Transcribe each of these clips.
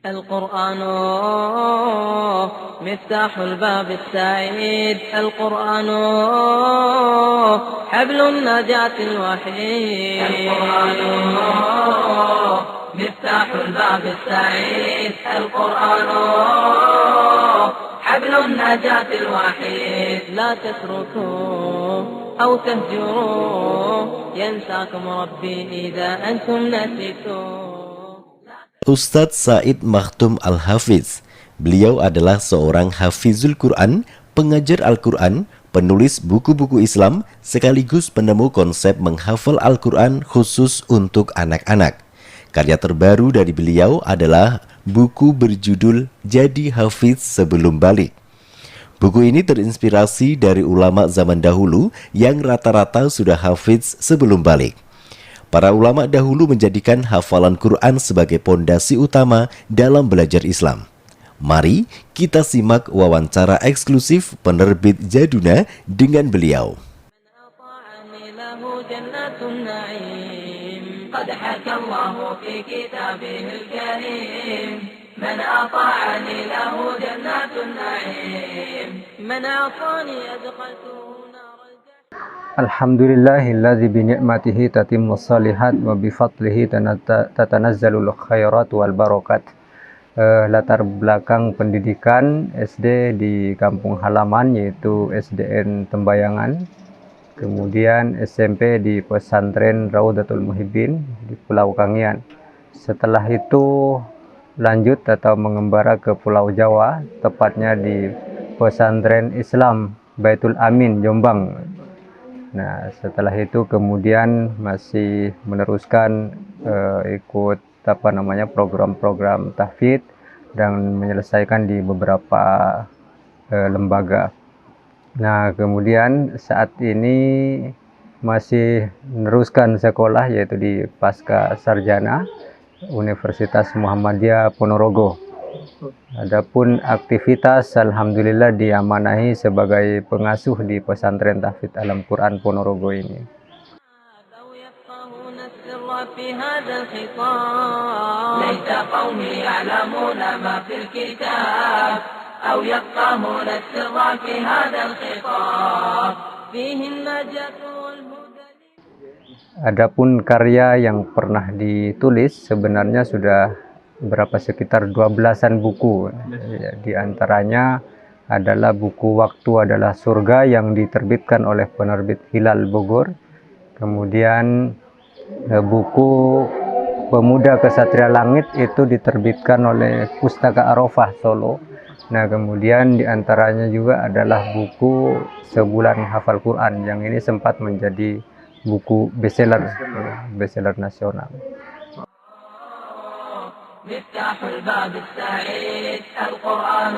القرآن مفتاح الباب السعيد. القرآن حبل النجاة الوحيد. القرآن مفتاح الباب السعيد. القرآن حبل النجاة الوحيد. لا تتركوه أو تهجروه ينساكم ربي إذا أنتم نسيتوه. Ustadz Said Makhtum Al-Hafiz. Beliau adalah seorang hafizul Quran, pengajar Al-Quran, penulis buku-buku Islam, sekaligus penemu konsep menghafal Al-Quran khusus untuk anak-anak. Karya terbaru dari beliau adalah buku berjudul Jadi Hafiz Sebelum Balik. Buku ini terinspirasi dari ulama zaman dahulu yang rata-rata sudah hafiz sebelum balik. Para ulama dahulu menjadikan hafalan Quran sebagai pondasi utama dalam belajar Islam. Mari kita simak wawancara eksklusif penerbit Jaduna dengan beliau. Alhamdulillahilladzi bi ni'matihi tatimmus shalihat wa bi fadlihi tatanazzalul khairat wal barakat. Latar belakang pendidikan SD di kampung halaman yaitu SDN Tembayangan, kemudian SMP di pesantren Raudatul Muhibbin di Pulau Kangean. Setelah itu lanjut atau mengembara ke Pulau Jawa, tepatnya di pesantren Islam Baitul Amin Jombang. Nah, setelah itu kemudian masih meneruskan ikut program-program tahfidz dan menyelesaikan di beberapa lembaga. Nah, kemudian saat ini masih meneruskan sekolah yaitu di Pasca Sarjana Universitas Muhammadiyah Ponorogo. Adapun aktivitas alhamdulillah diamanahi sebagai pengasuh di pesantren tahfidz Alam Quran Ponorogo ini. Adapun karya yang pernah ditulis sebenarnya sudah sekitar 12-an buku. Di antaranya adalah buku Waktu Adalah Surga yang diterbitkan oleh penerbit Hilal Bogor. Kemudian buku Pemuda Kesatria Langit itu diterbitkan oleh Pustaka Arofah Solo. Nah, kemudian di antaranya juga adalah buku Sebulan Hafal Quran yang ini sempat menjadi buku bestseller nasional. مفتاح الباب السعيد. القرآن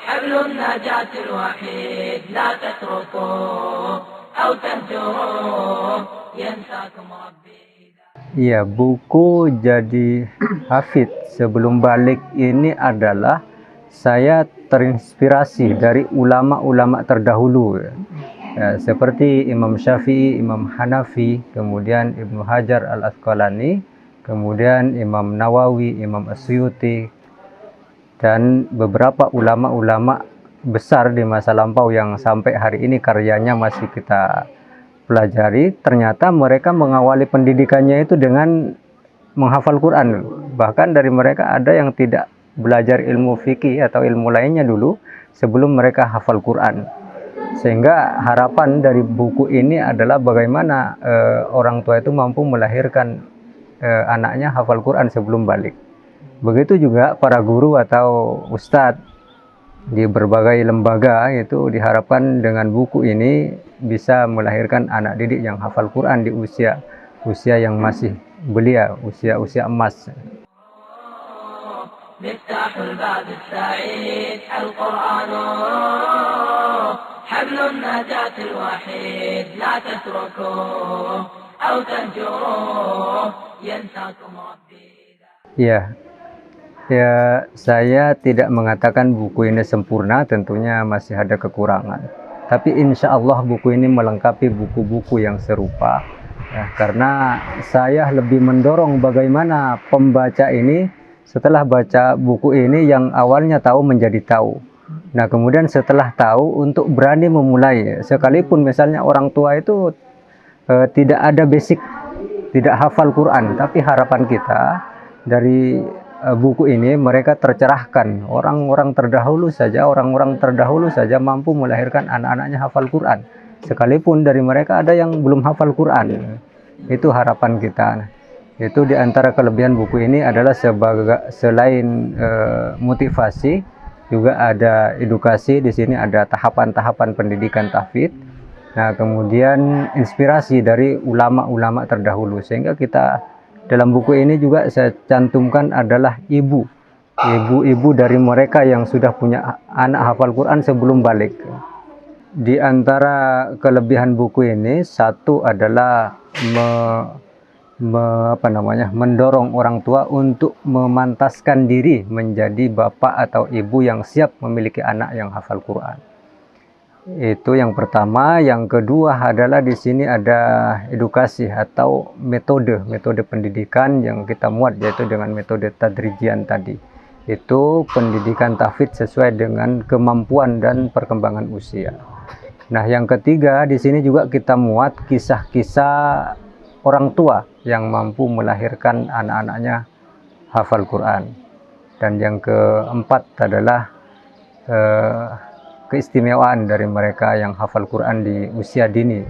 حبل النجاة الوحيد. لا تتركوه أو تهجروه ينساكم ربي. Iya, buku Jadi Hafidz Sebelum Balik ini adalah saya terinspirasi dari ulama-ulama terdahulu ya, seperti Imam Syafi'i, Imam Hanafi, kemudian Ibnu Hajar Al-Asqalani, kemudian Imam Nawawi, Imam Asyuti, dan beberapa ulama-ulama besar di masa lampau yang sampai hari ini karyanya masih kita pelajari. Ternyata mereka mengawali pendidikannya itu dengan menghafal Quran. Bahkan dari mereka ada yang tidak belajar ilmu fikih atau ilmu lainnya dulu sebelum mereka hafal Quran. Sehingga harapan dari buku ini adalah bagaimana orang tua itu mampu melahirkan anaknya hafal Quran sebelum balik. Begitu juga para guru atau ustadz di berbagai lembaga itu diharapkan dengan buku ini bisa melahirkan anak didik yang hafal Quran di usia yang masih belia, usia emas. Ya, saya tidak mengatakan buku ini sempurna, tentunya masih ada kekurangan. Tapi insya Allah buku ini melengkapi buku-buku yang serupa. Ya, karena saya lebih mendorong bagaimana pembaca ini Setelah baca buku ini yang awalnya tahu menjadi tahu. Nah, kemudian setelah tahu untuk berani memulai, sekalipun misalnya orang tua itu tidak ada basic, tidak hafal Quran, tapi harapan kita dari buku ini mereka tercerahkan. Orang-orang terdahulu saja mampu melahirkan anak-anaknya hafal Quran. Sekalipun dari mereka ada yang belum hafal Quran. Itu harapan kita. Itu diantara kelebihan buku ini adalah selain motivasi, juga ada edukasi. Di sini ada tahapan-tahapan pendidikan tahfidz. Nah, kemudian inspirasi dari ulama-ulama terdahulu, sehingga kita dalam buku ini juga saya cantumkan adalah ibu-ibu dari mereka yang sudah punya anak hafal Quran sebelum balik. Di antara kelebihan buku ini, satu adalah mendorong orang tua untuk memantaskan diri menjadi bapak atau ibu yang siap memiliki anak yang hafal Quran. Itu yang pertama. Yang kedua adalah di sini ada edukasi atau metode pendidikan yang kita muat, yaitu dengan metode tadrijian tadi. Itu pendidikan tahfidz sesuai dengan kemampuan dan perkembangan usia. Nah, yang ketiga di sini juga kita muat kisah-kisah orang tua yang mampu melahirkan anak-anaknya hafal Quran. Dan yang keempat adalah keistimewaan dari mereka yang hafal Quran di usia dini.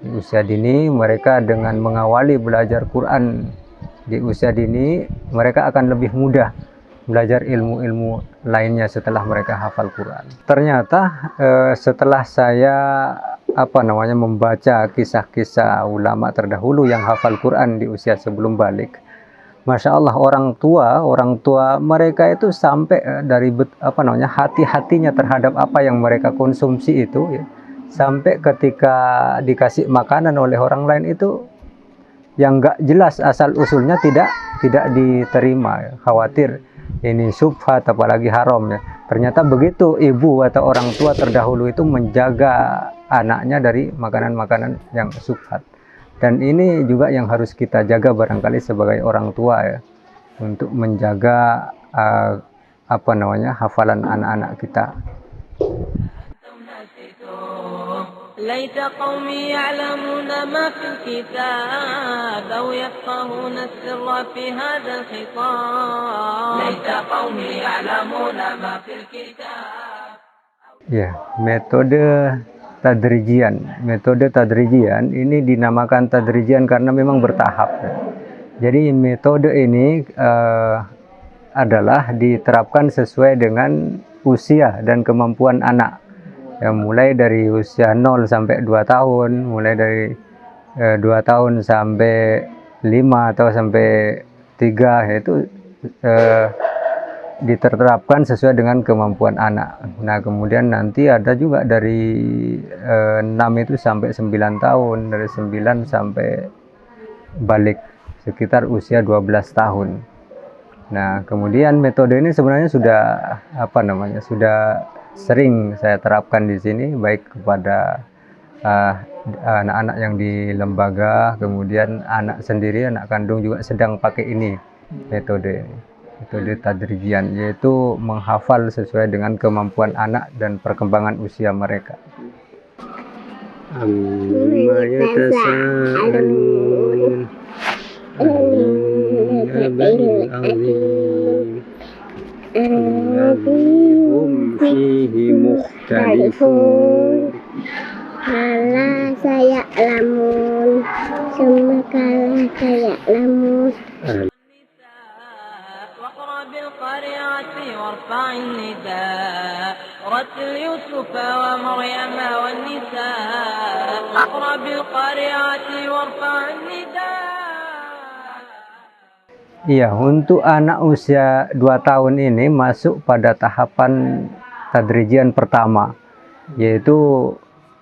Di usia dini mereka dengan mengawali belajar Quran di usia dini, mereka akan lebih mudah belajar ilmu-ilmu lainnya setelah mereka hafal Quran. Ternyata setelah saya membaca kisah-kisah ulama terdahulu yang hafal Quran di usia sebelum balik, Masya Allah, orang tua mereka itu sampai dari hati-hatinya terhadap apa yang mereka konsumsi itu, ya, sampai ketika dikasih makanan oleh orang lain itu yang nggak jelas asal usulnya tidak diterima, ya. Khawatir ini syubhat apalagi haram, ya. Ternyata begitu ibu atau orang tua terdahulu itu menjaga anaknya dari makanan-makanan yang syubhat. Dan ini juga yang harus kita jaga barangkali sebagai orang tua, ya, untuk menjaga hafalan anak-anak kita. ليت قومي يعلمون ما في الكتاب أو يفقهون السر في هذا الخطاب ليت قومي يعلمون ما في الكتاب. Ya, metode tadrijian ini dinamakan tadrijian karena memang bertahap. Jadi metode ini adalah diterapkan sesuai dengan usia dan kemampuan anak. Ya, mulai dari usia 0 sampai 2 tahun, mulai dari 2 tahun sampai 5 atau sampai 3, itu diterapkan sesuai dengan kemampuan anak. Nah, kemudian nanti ada juga dari 6 itu sampai 9 tahun, dari 9 sampai balik sekitar usia 12 tahun. Nah, kemudian metode ini sebenarnya sudah sudah sering saya terapkan di sini, baik kepada anak-anak yang di lembaga, kemudian anak sendiri, anak kandung juga sedang pakai ini, metode tadrijian, yaitu menghafal sesuai dengan kemampuan anak dan perkembangan usia mereka. Amma yatasaalun 'anil nabail 'azim alladzi hum fihi mukhtalifun. Kala saya'lamun, summa kala saya'lamun. واقرأ بالقارعة وارفع النداء رتل يوسف ومريم والنساء اقرأ بالقارعة وارفع النداء. Iya, untuk anak usia 2 tahun ini masuk pada tahapan tadrijian pertama, yaitu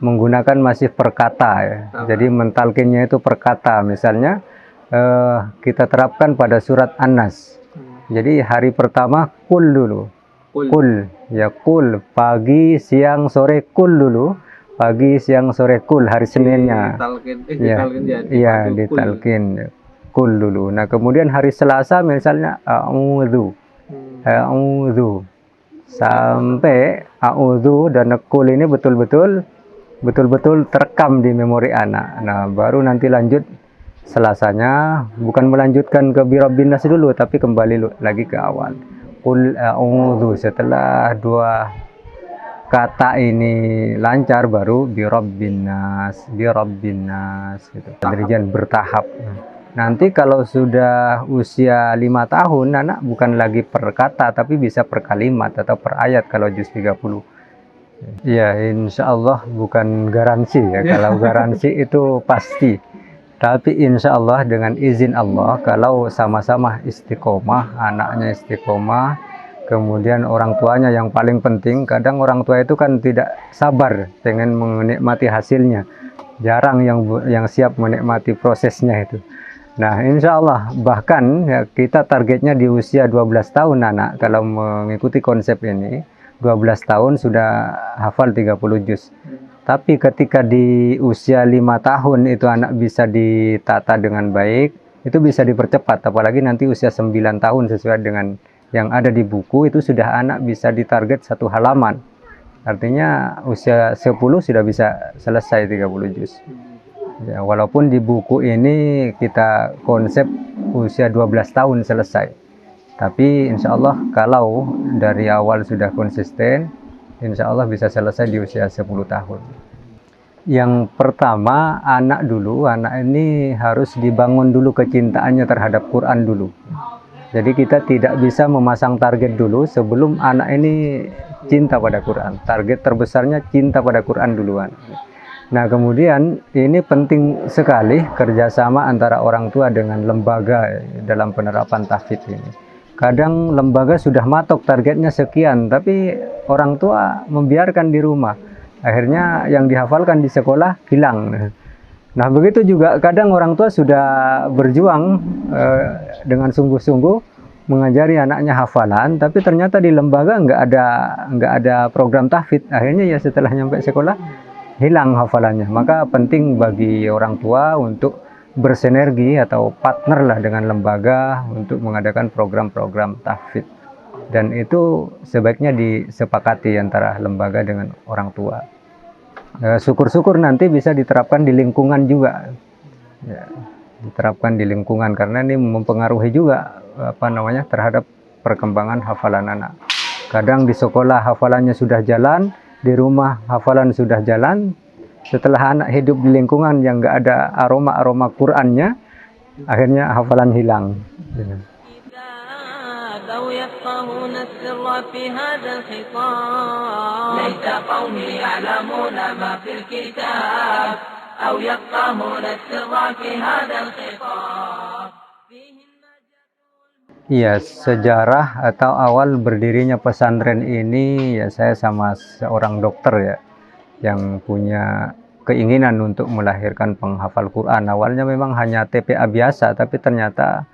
menggunakan masih perkata, ya. Jadi mentalkinnya itu perkata. Misalnya kita terapkan pada surat An-Nas. Jadi hari pertama kul dulu. Kul, ya kul, pagi, siang, sore kul dulu. Pagi, siang, sore kul, hari Seninnya. Iya, ditalkin. kul dulu. Nah, kemudian hari Selasa misalnya a'udzu. A'udzu. Sampai a'udzu dan kul ini betul-betul terekam di memori anak. Nah, baru nanti lanjut Selasanya bukan melanjutkan ke birabbin nas dulu, tapi kembali lagi ke awal. Qul a'udzu, setelah dua kata ini lancar baru birabbin nas gitu. Pengerjaan bertahap. Nanti kalau sudah usia 5 tahun, anak bukan lagi per kata tapi bisa per kalimat atau per ayat kalau juz 30. Ya, insya Allah bukan garansi ya. Kalau garansi itu pasti. Tapi insya Allah dengan izin Allah, kalau sama-sama istiqomah, anaknya istiqomah, kemudian orang tuanya yang paling penting, kadang orang tua itu kan tidak sabar dengan menikmati hasilnya. Jarang yang siap menikmati prosesnya itu. Nah, insya Allah bahkan ya, kita targetnya di usia 12 tahun anak, kalau mengikuti konsep ini, 12 tahun sudah hafal 30 juz. Tapi ketika di usia 5 tahun itu anak bisa ditata dengan baik, itu bisa dipercepat. Apalagi nanti usia 9 tahun sesuai dengan yang ada di buku, itu sudah anak bisa ditarget 1 halaman. Artinya usia 10 sudah bisa selesai 30 juz. Ya, walaupun di buku ini kita konsep usia 12 tahun selesai. Tapi insya Allah kalau dari awal sudah konsisten, insya Allah bisa selesai di usia 10 tahun. Yang pertama, anak ini harus dibangun dulu kecintaannya terhadap Quran dulu. Jadi kita tidak bisa memasang target dulu sebelum anak ini cinta pada Quran. Target terbesarnya cinta pada Quran duluan. Nah, kemudian ini penting sekali kerjasama antara orang tua dengan lembaga dalam penerapan tahfidz ini. Kadang lembaga sudah matok targetnya sekian, tapi orang tua membiarkan di rumah. Akhirnya yang dihafalkan di sekolah hilang. Nah, begitu juga kadang orang tua sudah berjuang dengan sungguh-sungguh mengajari anaknya hafalan, tapi ternyata di lembaga nggak ada program tahfidz. Akhirnya ya setelah nyampe sekolah hilang hafalannya. Maka penting bagi orang tua untuk bersinergi atau partner lah dengan lembaga untuk mengadakan program-program tahfidz, dan itu sebaiknya disepakati antara lembaga dengan orang tua. Syukur-syukur nanti bisa diterapkan di lingkungan juga, ya, diterapkan di lingkungan karena ini mempengaruhi juga terhadap perkembangan hafalan anak. Kadang di sekolah hafalannya sudah jalan, di rumah hafalan sudah jalan. Setelah anak hidup di lingkungan yang nggak ada aroma Qur'annya, akhirnya hafalan hilang. Iya, sejarah atau awal berdirinya pesantren ini ya saya sama seorang dokter ya, yang punya keinginan untuk melahirkan penghafal Quran. Awalnya memang hanya TPA biasa, tapi ternyata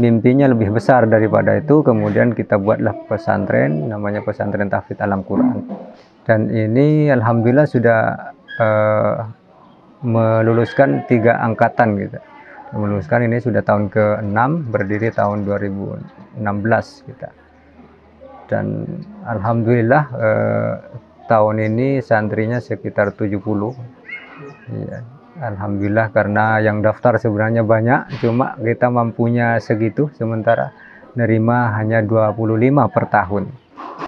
mimpinya lebih besar daripada itu. Kemudian kita buatlah pesantren, namanya Pesantren Tahfidz Alam Quran. Dan ini alhamdulillah sudah meluluskan 3 angkatan gitu. Meluluskan ini sudah tahun ke-6, berdiri tahun 2016 kita. Dan alhamdulillah tahun ini santrinya sekitar 70. Ya, alhamdulillah, karena yang daftar sebenarnya banyak, cuma kita mampunya segitu, sementara nerima hanya 25 per tahun.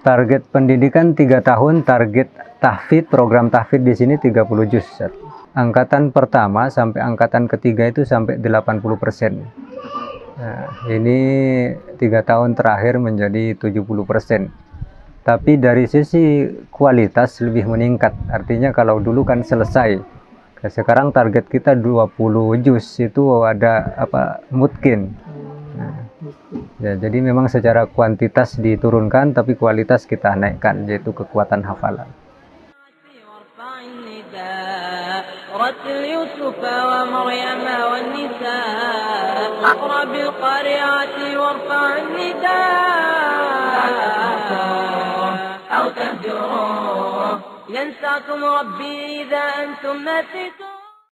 Target pendidikan 3 tahun, target tahfidz, program tahfidz di sini 30 juz. Angkatan pertama sampai angkatan ketiga itu sampai 80%. Nah, ini 3 tahun terakhir menjadi 70%. Tapi dari sisi kualitas lebih meningkat. Artinya kalau dulu kan selesai. Sekarang target kita 20 juz itu ada mungkin. Nah, ya, jadi memang secara kuantitas diturunkan tapi kualitas kita naikkan, yaitu kekuatan hafalan. رتل يوسف ومريم والنساء اقرأ بالقارعات وارفع النداء أو تهجروا ينساكم ربي إذا أنتم نسيتم